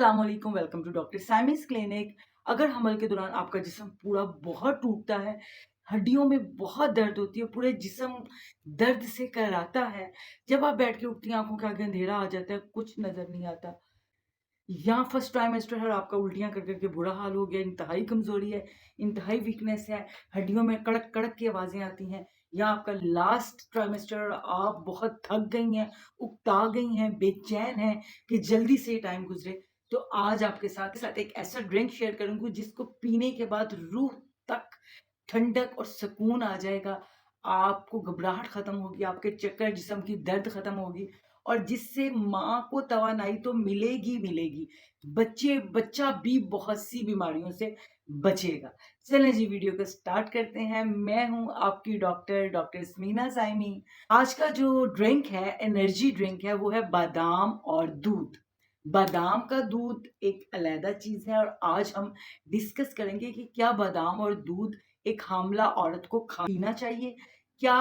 अस्सलामुअलैकुम, welcome to doctor साइमस clinic. अगर हमल के दौरान आपका जिस्म पूरा बहुत टूटता है, हड्डियों में बहुत दर्द होती है, पूरे जिस्म दर्द से कराता है, जब आप बैठ के उठती हैं आँखों के आगे अंधेरा आ जाता है, कुछ नज़र नहीं आता, या फर्स्ट ट्राइमेस्टर है और आपका उल्टियाँ कर के बुरा हाल हो गया, इंतहाई कमज़ोरी है, इंतहाई वीकनेस है, हड्डियों में कड़क-कड़क की आवाज़ें आती हैं, या आपका लास्ट ट्राइमेस्टर आप बहुत थक गई हैं, उकता गई हैं, बेचैन हैं कि जल्दी से ये टाइम गुज़रे, तो आज आपके साथ एक ऐसा ड्रिंक शेयर करूँगी जिसको पीने के बाद रूह तक ठंडक और सुकून आ जाएगा। आपको घबराहट खत्म होगी, आपके चक्कर, जिस्म की दर्द खत्म होगी और जिससे माँ को तवानाई तो मिलेगी मिलेगी, बच्चा भी बहुत सी बीमारियों से बचेगा। चलें जी, वीडियो को स्टार्ट करते हैं। मैं हूँ आपकी डॉक्टर यस्मीना साइमी। आज का जो ड्रिंक है, एनर्जी ड्रिंक है, वो है बादाम और दूध। बादाम का दूध एक अलग चीज़ है और आज हम डिस्कस करेंगे कि क्या बादाम और दूध एक हामला औरत को पीना चाहिए? क्या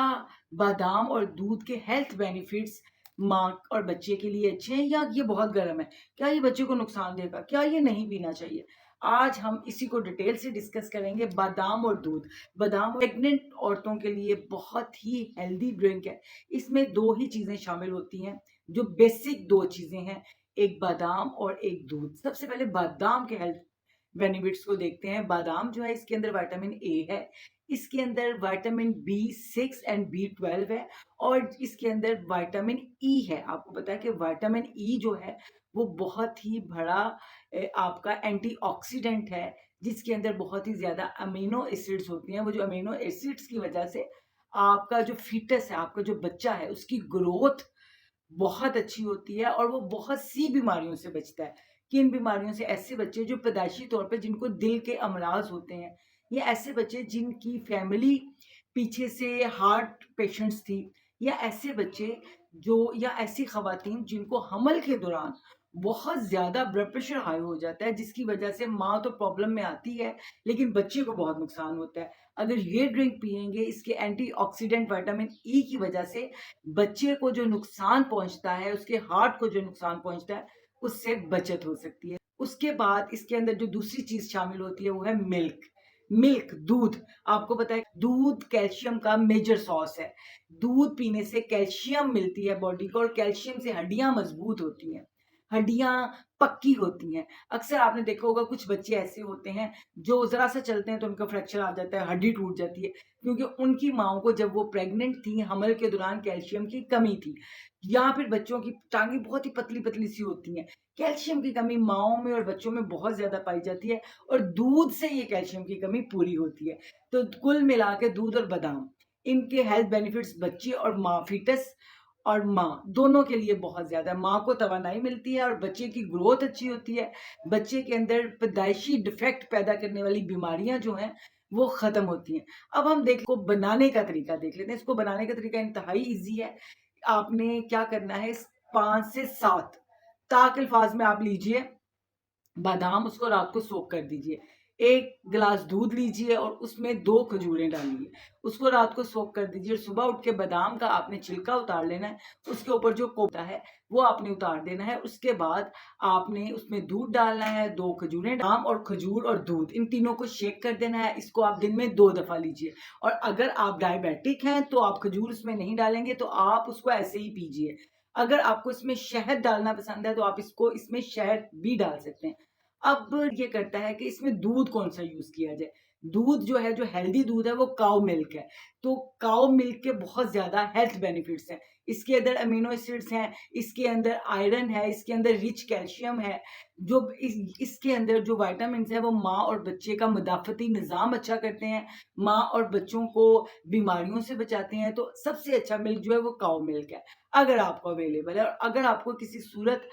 बादाम और दूध के हेल्थ बेनिफिट्स माँ और बच्चे के लिए अच्छे हैं, या ये बहुत गर्म है? क्या ये बच्चे को नुकसान देगा? क्या ये नहीं पीना चाहिए? आज हम इसी को डिटेल से डिस्कस करेंगे। बादाम और दूध। बादाम प्रेग्नेंट औरतों के लिए बहुत ही हेल्दी ड्रिंक है। इसमें 2 ही चीज़ें शामिल होती हैं, जो बेसिक 2 चीज़ें हैं, एक बादाम और एक दूध। सबसे पहले बादाम के हेल्थ बेनिफिट्स को देखते हैं। बादाम जो है, इसके अंदर विटामिन ए है, इसके अंदर विटामिन बी6 एंड बी12 है और इसके अंदर विटामिन ई है। आपको पता है कि विटामिन ई जो है वो बहुत ही बड़ा आपका एंटीऑक्सीडेंट है, जिसके अंदर बहुत ही ज़्यादा अमीनो एसिड्स होती हैं। वो जो अमीनो एसिड्स की वजह से आपका जो फीटस है, आपका जो बच्चा है, उसकी ग्रोथ बहुत अच्छी होती है और वो बहुत सी बीमारियों से बचता है। किन बीमारियों से? ऐसे बच्चे जो पैदाइशी तौर पे जिनको दिल के अमराज होते हैं, या ऐसे बच्चे जिनकी फैमिली पीछे से हार्ट पेशेंट्स थी, या ऐसे बच्चे जो, या ऐसी खवातीन जिनको हमल के दौरान बहुत ज़्यादा ब्लड प्रेशर हाई हो जाता है, जिसकी वजह से माँ तो प्रॉब्लम में आती है, लेकिन बच्चे को बहुत नुकसान होता है। अगर ये ड्रिंक पिएँगे, इसके एंटीऑक्सीडेंट विटामिन ई की वजह से बच्चे को जो नुकसान पहुँचता है, उसके हार्ट को जो नुकसान पहुँचता है, उससे बचत हो सकती है। उसके बाद इसके अंदर जो दूसरी चीज़ शामिल होती है, वो है मिल्क। मिल्क, दूध। आपको पता है दूध कैल्शियम का मेजर सोर्स है। दूध पीने से कैल्शियम मिलती है बॉडी को और कैल्शियम से हड्डियाँ मज़बूत होती हैं, हड्डियाँ पक्की होती हैं। अक्सर आपने देखा होगा कुछ बच्चे ऐसे होते हैं, जो ज़रा-सा चलते हैं तो उनका फ्रैक्चर आ जाता है, हड्डी टूट जाती है। क्योंकि उनकी माँओं को जब वो प्रेग्नेंट थी, हमल के दौरान कैल्शियम की कमी थी, या फिर बच्चों की टाँगें बहुत ही पतली-पतली सी होती हैं। कैल्शियम की कमी माँओं में और बच्चों में बहुत ज़्यादा पाई जाती है और दूध से ये कैल्शियम की कमी पूरी होती है। तो कुल मिला के दूध और बादाम, इनके हेल्थ बेनिफिट्स बच्चे और माँ, फीटस और माँ दोनों के लिए बहुत ज़्यादा है। माँ को तवानाई मिलती है और बच्चे की ग्रोथ अच्छी होती है। बच्चे के अंदर पैदाइशी डिफेक्ट पैदा करने वाली बीमारियाँ जो हैं, वो ख़त्म होती हैं। अब हम को बनाने का तरीका देख लेते हैं। इसको बनाने का तरीका इंतहाई ईज़ी है। आपने क्या करना है, 5 से 7 ताक अल्फाज में आप लीजिए बादाम, उसको रात को सोक कर दीजिए। 1 गिलास दूध लीजिए और उसमें 2 खजूरें डालिए। उसको रात को सोक कर दीजिए और सुबह उठ के बादाम का आपने छिलका उतार लेना है। उसके ऊपर जो कोता है, वो आपने उतार देना है। उसके बाद आपने उसमें दूध डालना है, 2 खजूरें, बादाम और खजूर और दूध, इन तीनों को शेक कर देना है। इसको आप दिन में 2 दफ़ा लीजिए और अगर आप डायबिटिक हैं, तो आप खजूर उसमें नहीं डालेंगे, तो आप उसको ऐसे ही पीजिए। अगर आपको इसमें शहद डालना पसंद है, तो आप इसमें शहद भी डाल सकते हैं। अब ये करता है कि इसमें दूध कौन-सा यूज़ किया जाए। दूध जो है, जो हेल्दी दूध है, वो काऊ मिल्क है। तो काऊ मिल्क के बहुत ज़्यादा हेल्थ बेनिफिट्स हैं। इसके अंदर अमीनो एसिड्स हैं, इसके अंदर आयरन है, इसके अंदर रिच कैल्शियम है। जो इसके अंदर जो विटामिन्स हैं, वो माँ और बच्चे का मदाफ़ती निज़ाम अच्छा करते हैं, माँ और बच्चों को बीमारियों से बचाते हैं। तो सबसे अच्छा मिल्क जो है, वो काऊ मिल्क है, अगर आपको अवेलेबल है। और अगर आपको किसी सूरत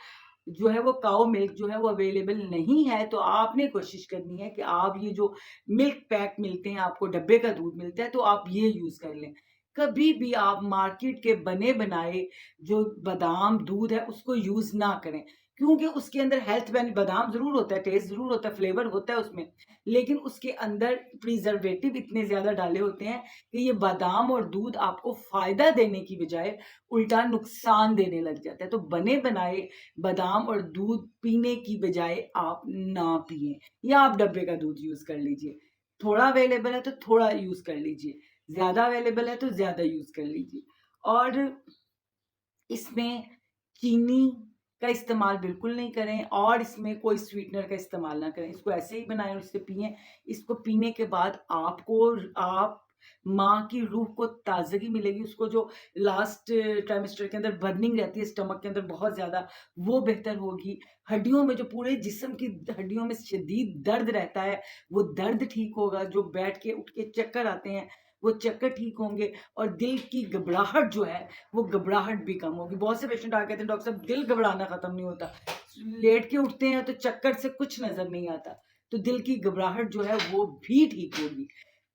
जो है वो काऊ मिल्क जो है वो अवेलेबल नहीं है, तो आपने कोशिश करनी है कि आप ये जो मिल्क पैक मिलते हैं, आपको डब्बे का दूध मिलता है, तो आप ये यूज़ कर लें। कभी भी आप मार्केट के बने बनाए जो बादाम दूध है, उसको यूज़ ना करें, क्योंकि उसके अंदर हेल्थ बेनिफिट, बादाम ज़रूर होता है, टेस्ट ज़रूर होता है, फ्लेवर होता है उसमें, लेकिन उसके अंदर प्रिजर्वेटिव इतने ज़्यादा डाले होते हैं कि ये बादाम और दूध आपको फ़ायदा देने की बजाय उल्टा नुकसान देने लग जाता है। तो बने बनाए बादाम और दूध पीने की बजाय आप ना पिएँ, या आप डब्बे का दूध यूज़ कर लीजिए। थोड़ा अवेलेबल है तो थोड़ा यूज़ कर लीजिए, ज़्यादा अवेलेबल है तो ज़्यादा यूज़ कर लीजिए। और इसमें चीनी का इस्तेमाल बिल्कुल नहीं करें, और इसमें कोई स्वीटनर का इस्तेमाल ना करें। इसको ऐसे ही बनाएँ और इसे पिएँ। इसको पीने के बाद आप माँ की रूह को ताज़गी मिलेगी, उसको जो लास्ट ट्राइमेस्टर के अंदर बर्निंग रहती है स्टमक के अंदर बहुत ज़्यादा, वो बेहतर होगी। हड्डियों में जो पूरे जिस्म की हड्डियों में शदीद दर्द रहता है, वो दर्द ठीक होगा। जो बैठ के उठ के चक्कर आते हैं, वो चक्कर ठीक होंगे, और दिल की घबराहट जो है, वो घबराहट भी कम होगी। बहुत से पेशेंट आके कहते हैं, डॉक्टर साहब दिल घबराना खत्म नहीं होता, लेट के उठते हैं तो चक्कर से कुछ नजर नहीं आता, तो दिल की घबराहट जो है वो भी ठीक होगी।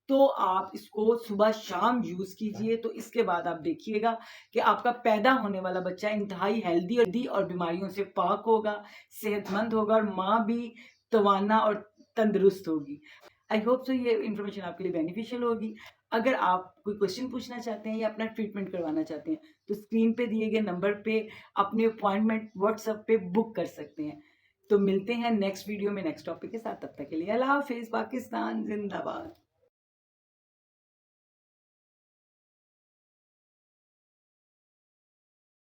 तो आप इसको सुबह शाम यूज कीजिए, तो इसके बाद आप देखिएगा कि आपका पैदा होने वाला बच्चा इंतहाई हेल्दी और बीमारियों से पाक होगा, सेहतमंद होगा, और माँ भी तवाना और तंदुरुस्त होगी। आई होप सो ये इन्फॉर्मेशन आपके लिए बेनिफिशियल होगी। अगर आप कोई क्वेश्चन पूछना चाहते हैं या अपना ट्रीटमेंट करवाना चाहते हैं, तो स्क्रीन पे दिए गए नंबर पे अपनी अपॉइंटमेंट व्हाट्सएप पे बुक कर सकते हैं। तो मिलते हैं नेक्स्ट वीडियो में नेक्स्ट टॉपिक के साथ। तब तक के लिए अल्लाह हाफिज़। पाकिस्तान जिंदाबाद।